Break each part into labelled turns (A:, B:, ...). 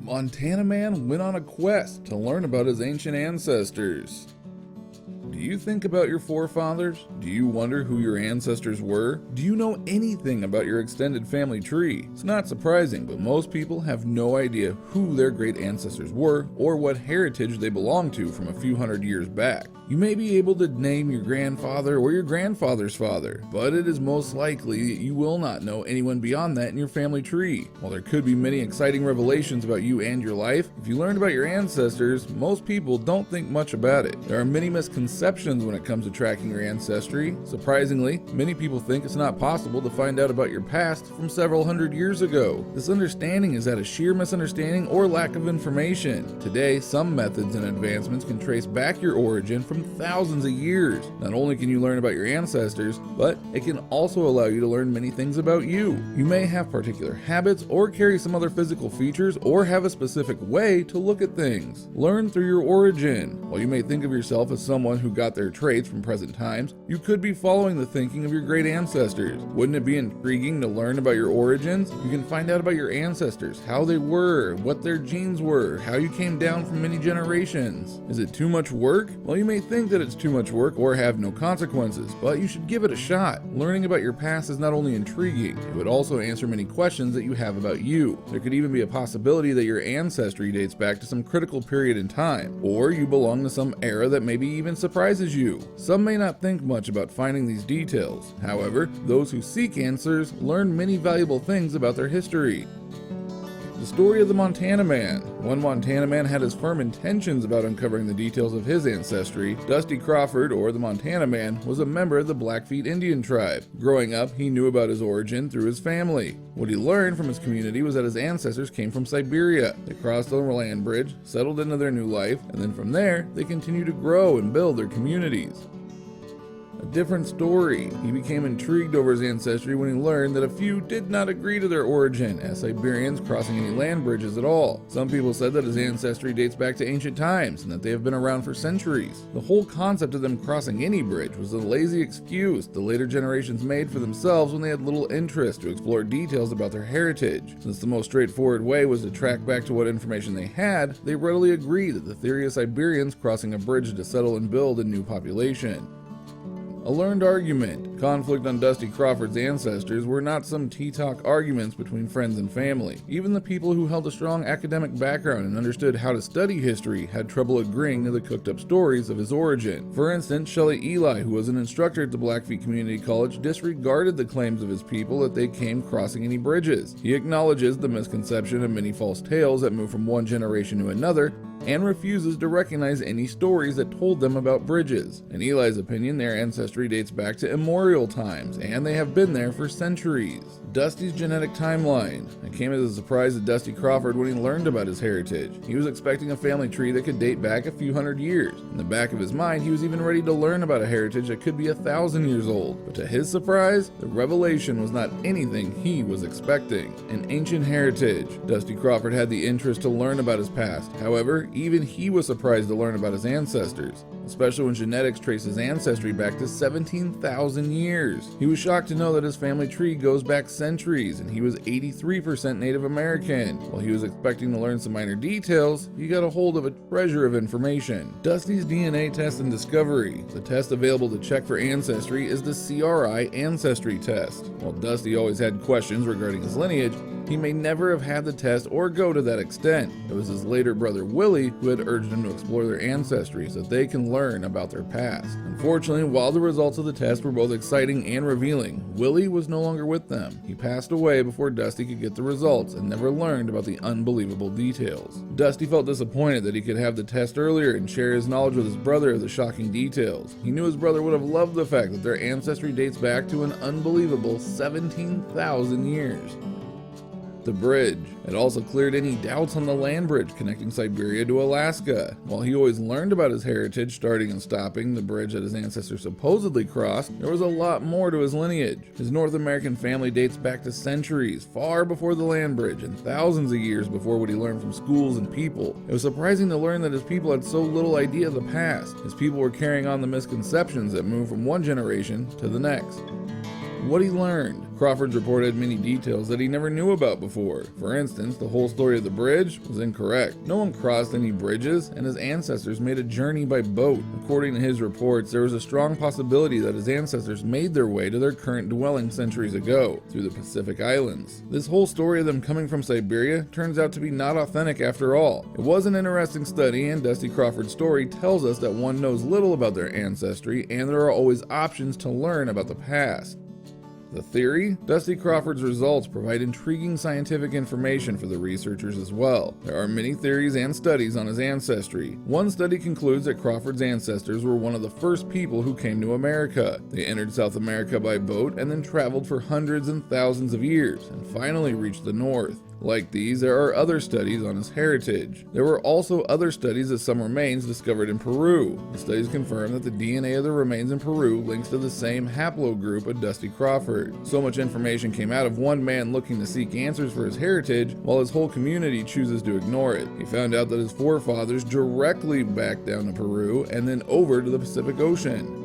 A: Montana man went on a quest to learn about his ancient ancestors. Do you think about your forefathers? Do you wonder who your ancestors were? Do you know anything about your extended family tree? It's not surprising, but most people have no idea who their great ancestors were or what heritage they belong to from a few hundred years back. You may be able to name your grandfather or your grandfather's father, but it is most likely that you will not know anyone beyond that in your family tree. While there could be many exciting revelations about you and your life, if you learned about your ancestors, most people don't think much about it. There are many misconceptions when it comes to tracking your ancestry. Surprisingly, many people think it's not possible to find out about your past from several hundred years ago. This understanding is out of sheer misunderstanding or lack of information. Today, some methods and advancements can trace back your origin from thousands of years. Not only can you learn about your ancestors, but it can also allow you to learn many things about you. You may have particular habits or carry some other physical features or have a specific way to look at things. Learn through your origin. While you may think of yourself as someone who got their traits from present times, you could be following the thinking of your great ancestors. Wouldn't it be intriguing to learn about your origins? You can find out about your ancestors, how they were, what their genes were, how you came down from many generations. Is it too much work? Well, you may think that it's too much work or have no consequences, but you should give it a shot. Learning about your past is not only intriguing, it would also answer many questions that you have about you. There could even be a possibility that your ancestry dates back to some critical period in time, or you belong to some era that maybe even surprises you. Some may not think much about finding these details. However, those who seek answers learn many valuable things about their history. The story of the Montana man. One Montana man had his firm intentions about uncovering the details of his ancestry. Dusty Crawford, or the Montana man, was a member of the Blackfeet Indian tribe. Growing up, he knew about his origin through his family. What he learned from his community was that his ancestors came from Siberia. They crossed the land bridge, settled into their new life, and then from there, they continued to grow and build their communities. A different story. He became intrigued over his ancestry when he learned that a few did not agree to their origin as Siberians crossing any land bridges at all. Some people said that his ancestry dates back to ancient times and that they have been around for centuries. The whole concept of them crossing any bridge was a lazy excuse the later generations made for themselves when they had little interest to explore details about their heritage. Since the most straightforward way was to track back to what information they had, they readily agreed that the theory of Siberians crossing a bridge to settle and build a new population. A learned argument. Conflict on Dusty Crawford's ancestors were not some tea-talk arguments between friends and family. Even the people who held a strong academic background and understood how to study history had trouble agreeing to the cooked-up stories of his origin. For instance, Shelley Eli, who was an instructor at the Blackfeet Community College, disregarded the claims of his people that they came crossing any bridges. He acknowledges the misconception of many false tales that move from one generation to another, and refuses to recognize any stories that told them about bridges. In Eli's opinion, their ancestry dates back to immemorial times, and they have been there for centuries. Dusty's genetic timeline. It came as a surprise to Dusty Crawford when he learned about his heritage. He was expecting a family tree that could date back a few hundred years. In the back of his mind, he was even ready to learn about a heritage that could be 1,000 years old. But to his surprise, the revelation was not anything he was expecting. An ancient heritage. Dusty Crawford had the interest to learn about his past. However, even he was surprised to learn about his ancestors, especially when genetics trace his ancestry back to 17,000 years. He was shocked to know that his family tree goes back centuries, and he was 83% Native American. While he was expecting to learn some minor details, he got a hold of a treasure of information. Dusty's DNA test and discovery. The test available to check for ancestry is the CRI Ancestry Test. While Dusty always had questions regarding his lineage, he may never have had the test or go to that extent. It was his later brother Willie who had urged him to explore their ancestry so that they can learn about their past. Unfortunately, while the results of the test were both exciting and revealing, Willie was no longer with them. He passed away before Dusty could get the results and never learned about the unbelievable details. Dusty felt disappointed that he could have the test earlier and share his knowledge with his brother of the shocking details. He knew his brother would have loved the fact that their ancestry dates back to an unbelievable 17,000 years. The bridge. It also cleared any doubts on the land bridge connecting Siberia to Alaska. While he always learned about his heritage starting and stopping the bridge that his ancestors supposedly crossed, there was a lot more to his lineage. His North American family dates back to centuries, far before the land bridge, and thousands of years before what he learned from schools and people. It was surprising to learn that his people had so little idea of the past. His people were carrying on the misconceptions that moved from one generation to the next. What he learned. Crawford's report had many details that he never knew about before. For instance, the whole story of the bridge was incorrect. No one crossed any bridges, and his ancestors made a journey by boat. According to his reports, there was a strong possibility that his ancestors made their way to their current dwelling centuries ago, through the Pacific Islands. This whole story of them coming from Siberia turns out to be not authentic after all. It was an interesting study, and Dusty Crawford's story tells us that one knows little about their ancestry, and there are always options to learn about the past. The theory? Dusty Crawford's results provide intriguing scientific information for the researchers as well. There are many theories and studies on his ancestry. One study concludes that Crawford's ancestors were one of the first people who came to America. They entered South America by boat and then traveled for hundreds and thousands of years and finally reached the north. Like these, there are other studies on his heritage. There were also other studies of some remains discovered in Peru. The studies confirm that the DNA of the remains in Peru links to the same haplogroup of Dusty Crawford. So much information came out of one man looking to seek answers for his heritage, while his whole community chooses to ignore it. He found out that his forefathers directly backed down to Peru and then over to the Pacific Ocean.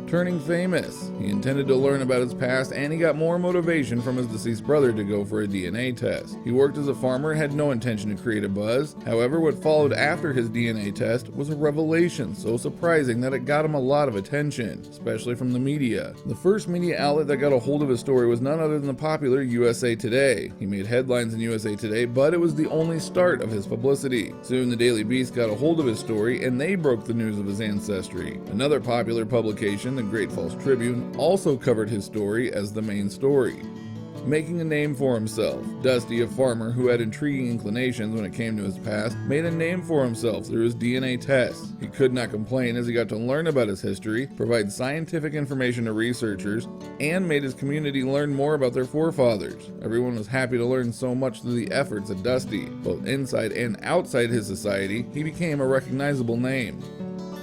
A: Turning famous. He intended to learn about his past, and he got more motivation from his deceased brother to go for a DNA test. He worked as a farmer and had no intention to create a buzz. However, what followed after his DNA test was a revelation so surprising that it got him a lot of attention, especially from the media. The first media outlet that got a hold of his story was none other than the popular USA Today. He made headlines in USA Today, but it was the only start of his publicity. Soon the Daily Beast got a hold of his story, and they broke the news of his ancestry. Another popular publication, the Great Falls Tribune, also covered his story as the main story. Making a name for himself. Dusty, a farmer who had intriguing inclinations when it came to his past, made a name for himself through his DNA tests. He could not complain as he got to learn about his history, provide scientific information to researchers, and made his community learn more about their forefathers. Everyone was happy to learn so much through the efforts of Dusty. Both inside and outside his society, he became a recognizable name.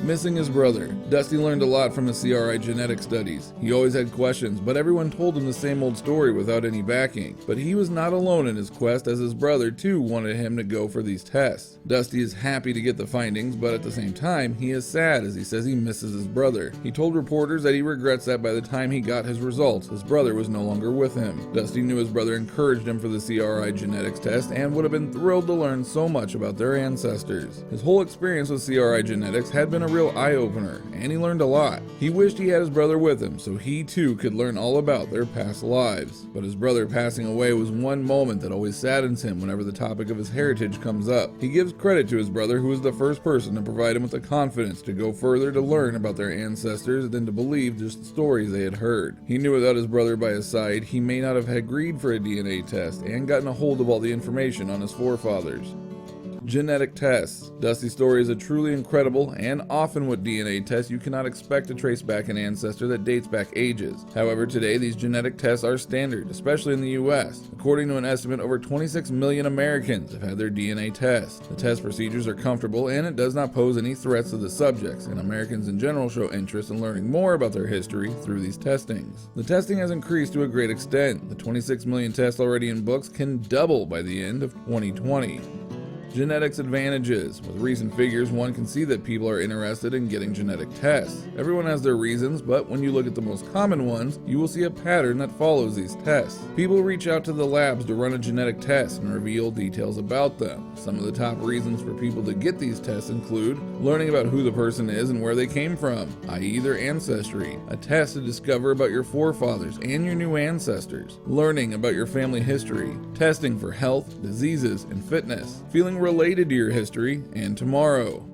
A: Missing his brother. Dusty learned a lot from his CRI genetic studies. He always had questions, but everyone told him the same old story without any backing. But he was not alone in his quest, as his brother too wanted him to go for these tests. Dusty is happy to get the findings, but at the same time, he is sad as he says he misses his brother. He told reporters that he regrets that by the time he got his results, his brother was no longer with him. Dusty knew his brother encouraged him for the CRI genetics test and would have been thrilled to learn so much about their ancestors. His whole experience with CRI genetics had been a real eye-opener, and he learned a lot. He wished he had his brother with him so he too could learn all about their past lives. But his brother passing away was one moment that always saddens him whenever the topic of his heritage comes up. He gives credit to his brother, who was the first person to provide him with the confidence to go further to learn about their ancestors than to believe just the stories they had heard. He knew without his brother by his side, he may not have agreed for a DNA test and gotten a hold of all the information on his forefathers. Genetic tests. Dusty's story is a truly incredible, and often with DNA tests you cannot expect to trace back an ancestor that dates back ages. However, today these genetic tests are standard, especially in the US. According to an estimate, over 26 million Americans have had their DNA tests. The test procedures are comfortable and it does not pose any threats to the subjects, and Americans in general show interest in learning more about their history through these testings. The testing has increased to a great extent. The 26 million tests already in books can double by the end of 2020. Genetics advantages. With recent figures, one can see that people are interested in getting genetic tests. Everyone has their reasons, but when you look at the most common ones, you will see a pattern that follows these tests. People reach out to the labs to run a genetic test and reveal details about them. Some of the top reasons for people to get these tests include learning about who the person is and where they came from, i.e. their ancestry, a test to discover about your forefathers and your new ancestors, learning about your family history, testing for health, diseases, and fitness, feeling related to your history and tomorrow.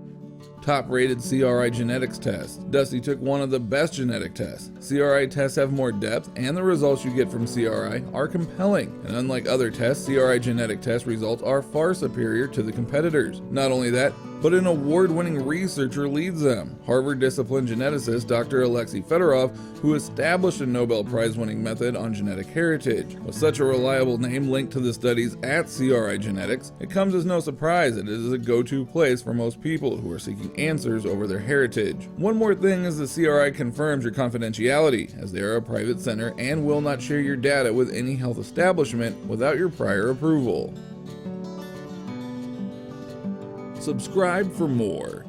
A: Top-rated CRI genetics test. Dusty took one of the best genetic tests. CRI tests have more depth, and the results you get from CRI are compelling. And unlike other tests, CRI genetic test results are far superior to the competitors. Not only that, but an award-winning researcher leads them. Harvard discipline geneticist Dr. Alexei Fedorov, who established a Nobel Prize-winning method on genetic heritage. With such a reliable name linked to the studies at CRI Genetics, it comes as no surprise that it is a go-to place for most people who are seeking answers over their heritage. One more thing is the CRI confirms your confidentiality, as they are a private center and will not share your data with any health establishment without your prior approval. Subscribe for more.